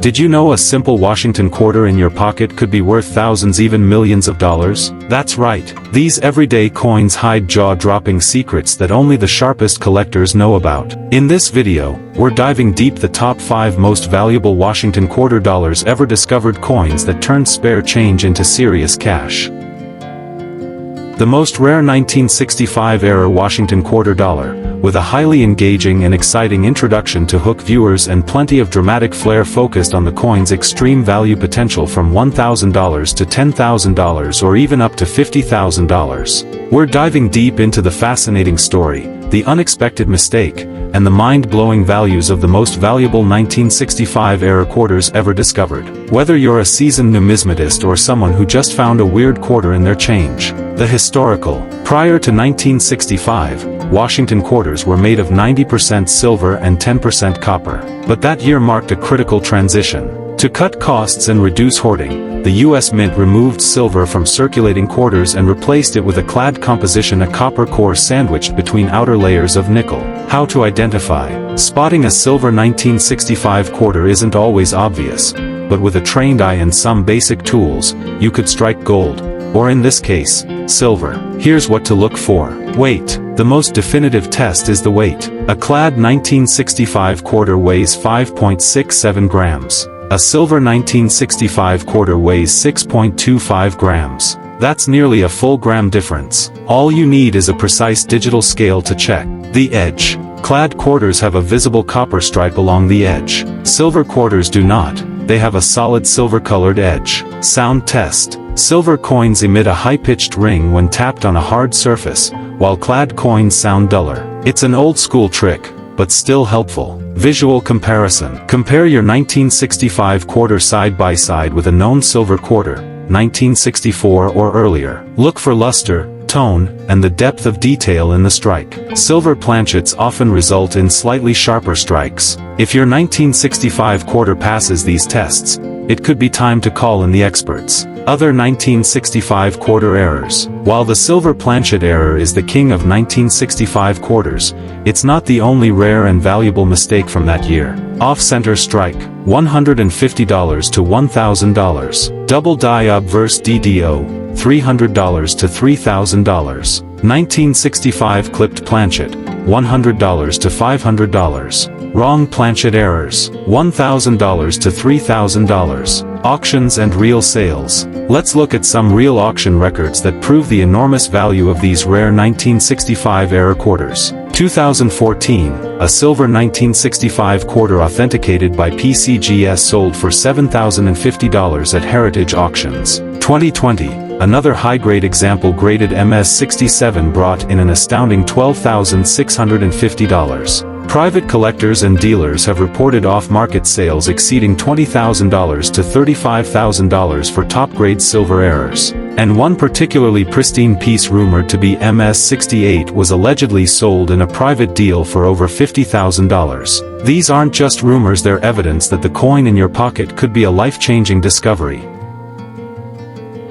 Did you know a simple Washington quarter in your pocket could be worth thousands, even millions of dollars? That's right. These everyday coins hide jaw-dropping secrets that only the sharpest collectors know about. In this video, we're diving deep the top 5 most valuable Washington quarter dollars ever discovered, coins that turned spare change into serious cash. The most rare 1965-era Washington quarter dollar, with a highly engaging and exciting introduction to hook viewers and plenty of dramatic flair focused on the coin's extreme value potential from $1,000 to $10,000 or even up to $50,000. We're diving deep into the fascinating story, the unexpected mistake, and the mind-blowing values of the most valuable 1965-era quarters ever discovered. Whether you're a seasoned numismatist or someone who just found a weird quarter in their change. The historical. Prior to 1965, Washington quarters were made of 90% silver and 10% copper. But that year marked a critical transition. To cut costs and reduce hoarding, the U.S. Mint removed silver from circulating quarters and replaced it with a clad composition, a copper core sandwiched between outer layers of nickel. How to identify? Spotting a silver 1965 quarter isn't always obvious, but with a trained eye and some basic tools, you could strike gold, or in this case, silver. Here's what to look for. Weight. The most definitive test is the weight. A clad 1965 quarter weighs 5.67 grams. A silver 1965 quarter weighs 6.25 grams. That's nearly a full gram difference. All you need is a precise digital scale to check. The edge. Clad quarters have a visible copper stripe along the edge. Silver quarters do not. They have a solid silver-colored edge. Sound test. Silver coins emit a high-pitched ring when tapped on a hard surface, while clad coins sound duller. It's an old-school trick, but still helpful. Visual comparison. Compare your 1965 quarter side by side with a known silver quarter, 1964 or earlier. Look for luster, tone, and the depth of detail in the strike. Silver planchets often result in slightly sharper strikes. If your 1965 quarter passes these tests, it could be time to call in the experts. Other 1965 quarter errors. While the silver planchet error is the king of 1965 quarters, it's not the only rare and valuable mistake from that year. Off-center strike, $150 to $1,000. Double die obverse DDO, $300 to $3,000. 1965 clipped planchet, $100 to $500. Wrong planchet errors, $1,000 to $3,000. Auctions and real sales. Let's look at some real auction records that prove the enormous value of these rare 1965-era quarters. 2014, a silver 1965 quarter authenticated by PCGS sold for $7,050 at Heritage Auctions. 2020, another high-grade example graded MS-67 brought in an astounding $12,650. Private collectors and dealers have reported off-market sales exceeding $20,000 to $35,000 for top-grade silver errors. And one particularly pristine piece rumored to be MS-68 was allegedly sold in a private deal for over $50,000. These aren't just rumors, they're evidence that the coin in your pocket could be a life-changing discovery.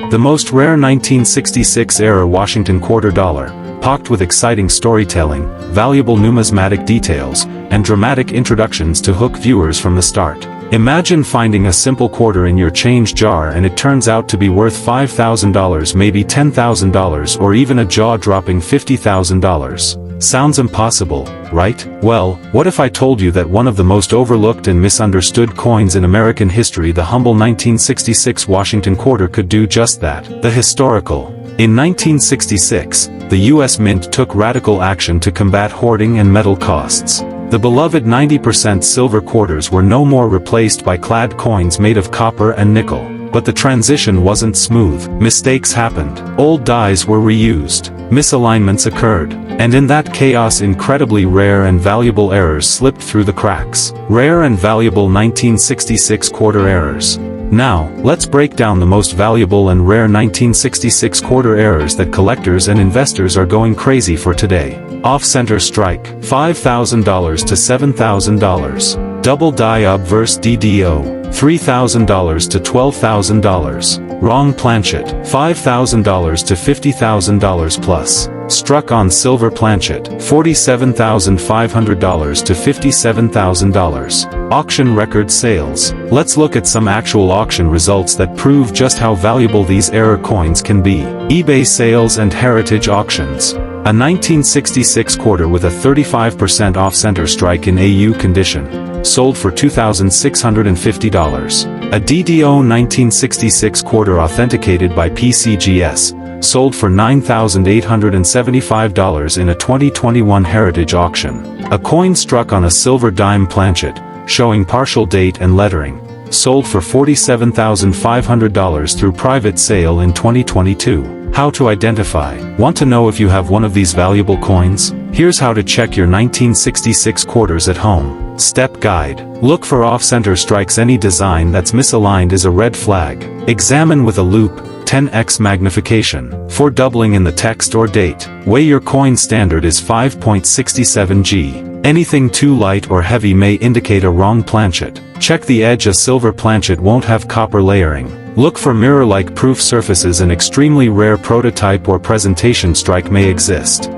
The most rare 1966-era Washington quarter dollar, packed with exciting storytelling, valuable numismatic details, and dramatic introductions to hook viewers from the start. Imagine finding a simple quarter in your change jar and it turns out to be worth $5,000, maybe $10,000, or even a jaw-dropping $50,000. Sounds impossible, right? Well, what if I told you that one of the most overlooked and misunderstood coins in American history, the humble 1966 Washington quarter, could do just that? The historical. In 1966, the U.S. Mint took radical action to combat hoarding and metal costs. The beloved 90% silver quarters were no more replaced by clad coins made of copper and nickel. But the transition wasn't smooth. Mistakes happened. Old dies were reused. Misalignments occurred. And in that chaos, incredibly rare and valuable errors slipped through the cracks. Rare and valuable 1966 quarter errors. Now, let's break down the most valuable and rare 1966 quarter errors that collectors and investors are going crazy for today. Off-center strike, $5,000 to $7,000. Double die obverse DDO, $3,000 to $12,000. Wrong planchet, $5,000 to $50,000 plus. Struck on silver planchet, $47,500 to $57,000. Auction record sales. Let's look at some actual auction results that prove just how valuable these error coins can be. eBay sales and heritage auctions. A 1966 quarter with a 35% off-center strike in AU condition, sold for $2,650. A DDO 1966 quarter authenticated by PCGS, sold for $9,875 in a 2021 heritage auction. A coin struck on a silver dime planchet, showing partial date and lettering, sold for $47,500 through private sale in 2022. How to identify. Want to know if you have one of these valuable coins? Here's how to check your 1966 quarters at home. Step guide. Look for off-center strikes. Any design that's misaligned is a red flag. Examine with a loupe, 10x magnification, for doubling in the text or date. Weigh your coin. Standard is 5.67 g. Anything too light or heavy may indicate a wrong planchet. Check the edge. A silver planchet won't have copper layering. Look for mirror-like proof surfaces. An extremely rare prototype or presentation strike may exist.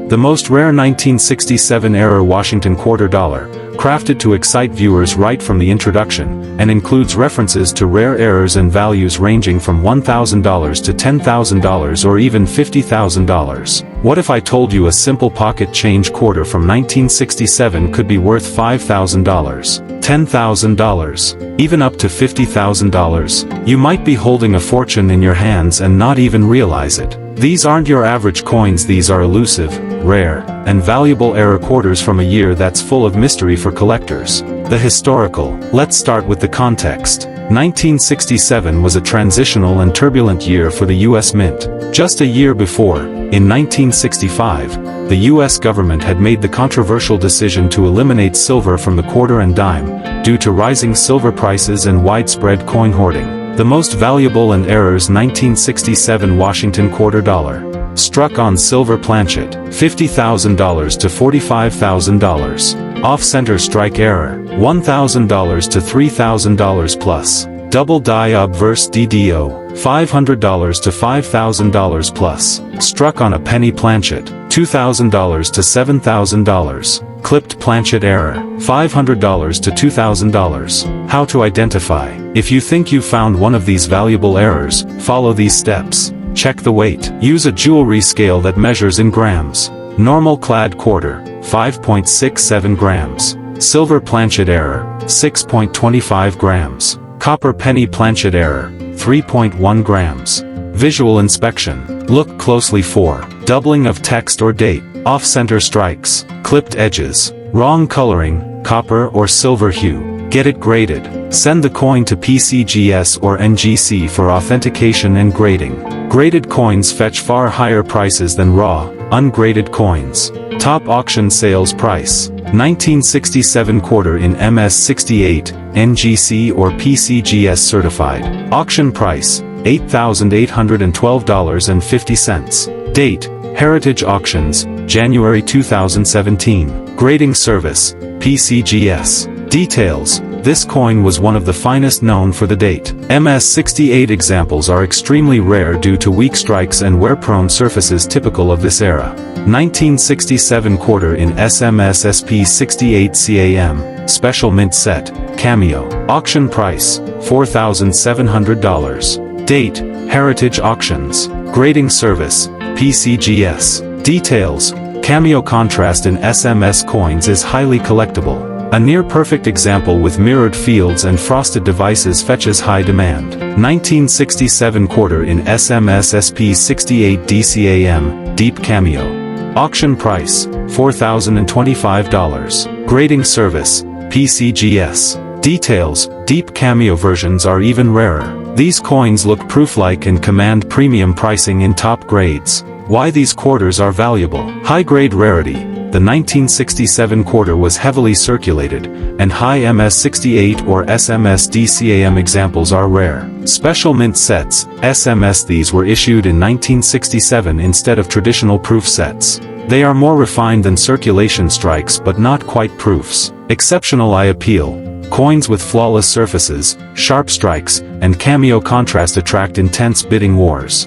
The most rare 1967 error Washington quarter dollar, crafted to excite viewers right from the introduction, and includes references to rare errors and values ranging from $1,000 to $10,000 or even $50,000. What if I told you a simple pocket change quarter from 1967 could be worth $5,000, $10,000, even up to $50,000? You might be holding a fortune in your hands and not even realize it. These aren't your average coins. These are elusive, rare, and valuable error quarters from a year that's full of mystery for collectors. The historical. Let's start with the context. 1967 was a transitional and turbulent year for the U.S. Mint. Just a year before, in 1965, the U.S. government had made the controversial decision to eliminate silver from the quarter and dime, due to rising silver prices and widespread coin hoarding. The most valuable and errors. 1967 Washington quarter dollar. Struck on silver planchet, $50,000 to $45,000. Off-center strike error, $1,000 to $3,000 plus. Double die obverse DDO, $500 to $5,000 plus. Struck on a penny planchet, $2,000 to $7,000. Clipped planchet error, $500 to $2,000. How to identify. If you think you found one of these valuable errors, follow these steps. Check the weight. Use a jewelry scale that measures in grams. Normal clad quarter, 5.67 grams. Silver planchet error, 6.25 grams. Copper penny planchet error, 3.1 grams. Visual inspection. Look closely for doubling of text or date, off-center strikes, clipped edges, wrong coloring, copper or silver hue. Get it graded. Send the coin to PCGS or NGC for authentication and grading. Graded coins fetch far higher prices than raw, ungraded coins. Top auction sales price. 1967 quarter in MS68, NGC or PCGS certified. Auction price, $8,812.50. Date, Heritage Auctions, January 2017. Grading service, PCGS. Details. This coin was one of the finest known for the date. MS68 examples are extremely rare due to weak strikes and wear-prone surfaces typical of this era. 1967 quarter in SMS SP68 CAM, Special Mint Set, Cameo. Auction price, $4,700. Date, Heritage Auctions. Grading service, PCGS. Details. Cameo contrast in SMS coins is highly collectible. A near-perfect example with mirrored fields and frosted devices fetches high demand. 1967 quarter in SMS SP68 DCAM, Deep Cameo. Auction price, $4,025. Grading service, PCGS. Details. Deep Cameo versions are even rarer. These coins look proof-like and command premium pricing in top grades. Why these quarters are valuable. High-grade rarity. The 1967 quarter was heavily circulated, and high MS68 or SMS DCAM examples are rare. Special mint sets, SMS. These were issued in 1967 instead of traditional proof sets. They are more refined than circulation strikes but not quite proofs. Exceptional eye appeal. Coins with flawless surfaces, sharp strikes, and cameo contrast attract intense bidding wars.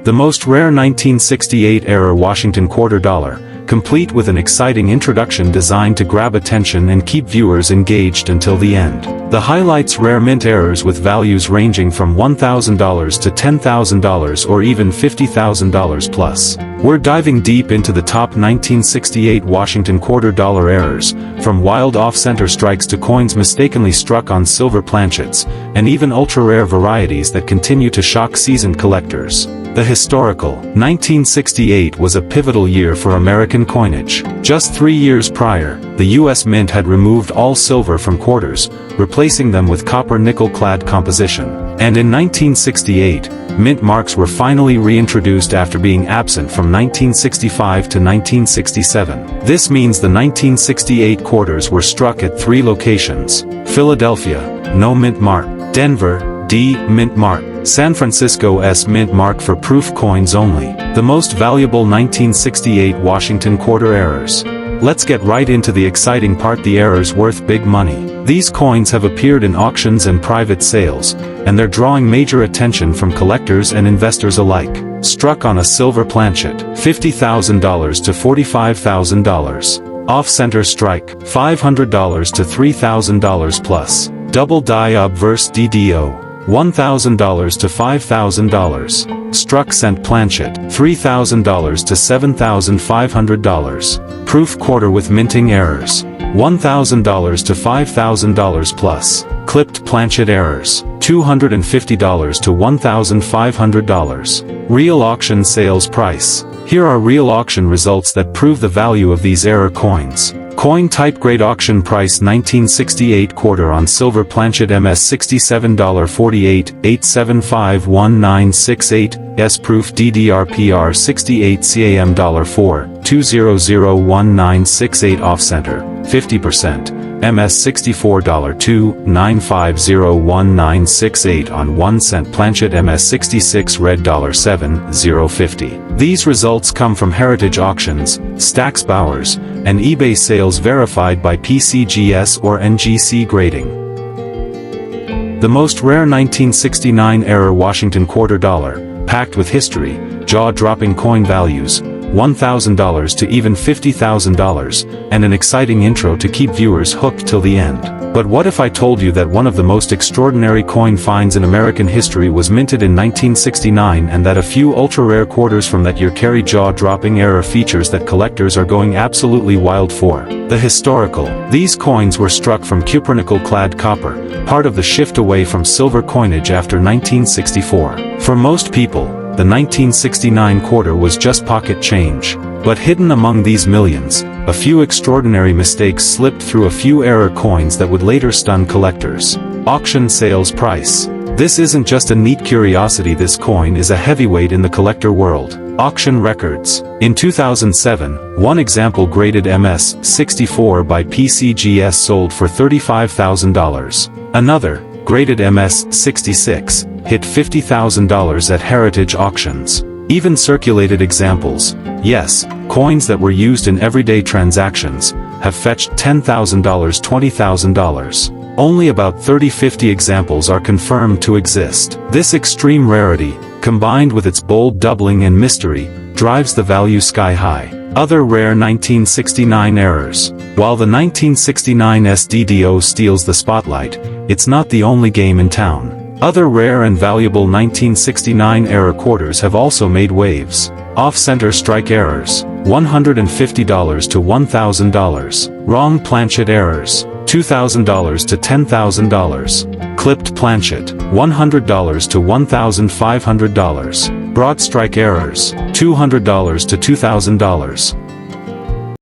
The most rare 1968-era Washington quarter dollar, complete with an exciting introduction designed to grab attention and keep viewers engaged until the end. The highlights rare mint errors with values ranging from $1,000 to $10,000 or even $50,000 plus. We're diving deep into the top 1968 Washington quarter dollar errors, from wild off-center strikes to coins mistakenly struck on silver planchets, and even ultra-rare varieties that continue to shock seasoned collectors. The historical 1968 was a pivotal year for American coinage. Just 3 years prior, the U.S. Mint had removed all silver from quarters, replacing them with copper-nickel-clad composition. And in 1968, mint marks were finally reintroduced after being absent from 1965 to 1967. This means the 1968 quarters were struck at 3 locations: Philadelphia, no mint mark; Denver, D, mint mark; San Francisco, S, mint mark for proof coins only. The most valuable 1968 Washington quarter errors. Let's get right into the exciting part: the errors worth big money. These coins have appeared in auctions and private sales, and they're drawing major attention from collectors and investors alike. Struck on a silver planchet, $50,000 to $45,000. Off-center strike, $500 to $3,000 plus. Double die obverse DDO, $1,000 to $5,000. Struck cent planchet, $3,000 to $7,500. Proof quarter with minting errors, $1,000 to $5,000 plus. Clipped planchet errors, $250 to $1,500. Real auction sales price. Here are real auction results that prove the value of these error coins. Coin type: grade auction price 1968 quarter on silver planchet MS $67.48, 8751968, S proof DDRPR 68 CAM $4, 2001968 off center, 50%, MS $64.2, 9501968 on 1 cent planchet MS 66 red $7, 050. These results come from Heritage Auctions, Stax Bowers, and eBay sales verified by PCGS or NGC grading. The most rare 1969 era Washington quarter dollar, packed with history, jaw-dropping coin values, $1,000 to even $50,000, and an exciting intro to keep viewers hooked till the end. But what if I told you that one of the most extraordinary coin finds in American history was minted in 1969, and that a few ultra-rare quarters from that year carry jaw-dropping error features that collectors are going absolutely wild for? The historical. These coins were struck from cupronickel-clad copper, part of the shift away from silver coinage after 1964. For most people, the 1969 quarter was just pocket change. But hidden among these millions, a few extraordinary mistakes slipped through a few error coins that would later stun collectors. Auction sales price. This isn't just a neat curiosity, this coin is a heavyweight in the collector world. Auction records. In 2007, one example graded MS 64 by PCGS sold for $35,000. Another, graded MS 66, hit $50,000 at Heritage Auctions. Even circulated examples, yes, coins that were used in everyday transactions, have fetched $10,000, $20,000. Only about 30-50 examples are confirmed to exist. This extreme rarity, combined with its bold doubling and mystery, drives the value sky high. Other rare 1969 errors. While the 1969 SDDO steals the spotlight, it's not the only game in town. Other rare and valuable 1969 era quarters have also made waves. Off-center strike errors, $150 to $1,000. Wrong planchet errors, $2,000 to $10,000. Clipped planchet, $100 to $1,500. Broad strike errors, $200 to $2,000.